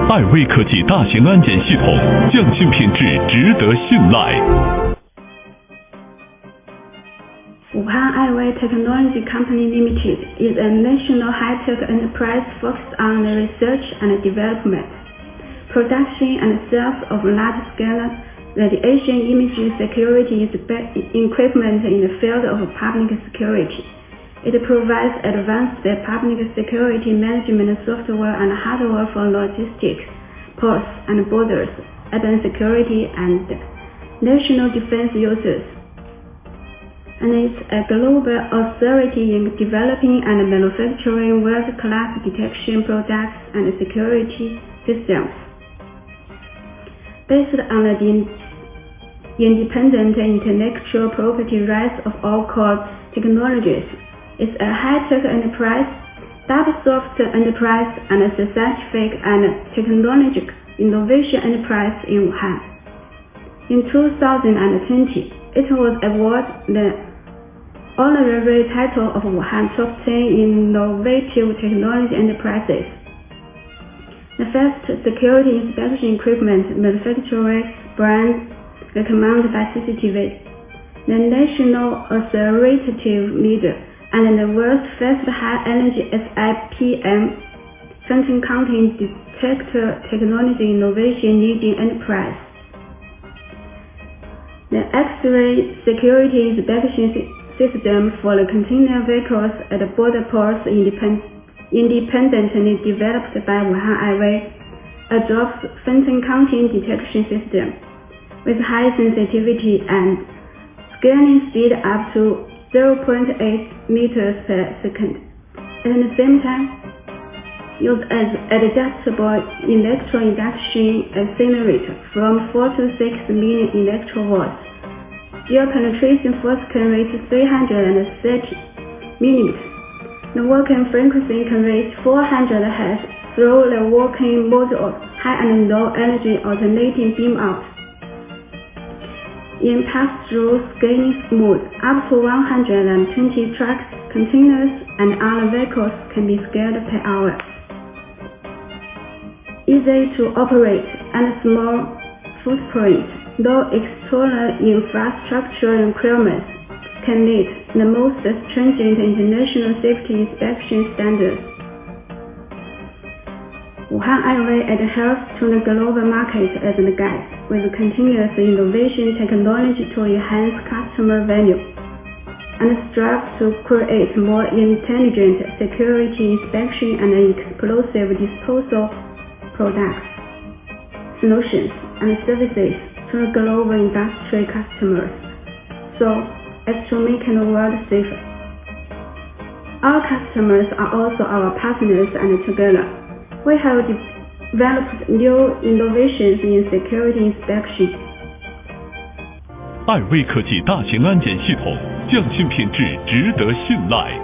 艾威科技大型安检系统，匠心品质值得信赖。Wuhan Aiwei Technology Company Limited is a national high-tech enterprise focused on the research and development, production and sales of large-scale radiation imaging security equipment in the field of public security. It provides advanced public security management software and hardware for logistics, ports and borders, urban security, and national defense users. And it's a global authority in developing and manufacturing world-class detection products and security systems. Based on the independent intellectual property rights of all core technologies, it's a high-tech enterprise, double-soft enterprise, and a scientific and technological innovation enterprise in Wuhan. In 2020, it was awarded the honorary title of Wuhan Top 10 Innovative Technology Enterprises. The first security inspection equipment manufacturer brand recommended by CCTV, the national authoritative leader, and the world's first high-energy SIPM phantom counting detector technology innovation leading enterprise. The X-ray security inspection system for the container vehicles at the border ports independently developed by Wuhan Aiwei, adopts phantom counting detection system with high sensitivity and scanning speed up to 0.8 meters per second. At the same time, use as adjustable electro-induction accelerator from 4 to 6 million electrovolts. Geo penetration force can reach 330 mm. The working frequency can reach 400 Hz through the working mode of high and low energy alternating beam out. In pass-through scanning mode, up to 120 trucks, containers, and other vehicles can be scaled per hour. Easy to operate and small footprint, low external infrastructure requirements can meet the most stringent international safety inspection standards. Wuhan Aiwei adheres to the global market as a guide, with continuous innovation technology to enhance customer value, and strives to create more intelligent security inspection and explosive disposal products, solutions, and services to the global industry customers, so as to make the world safer. Our customers are also our partners, and together we have developed new innovations in security inspection. 艾威科技大型安检系统，匠心品质值得信赖。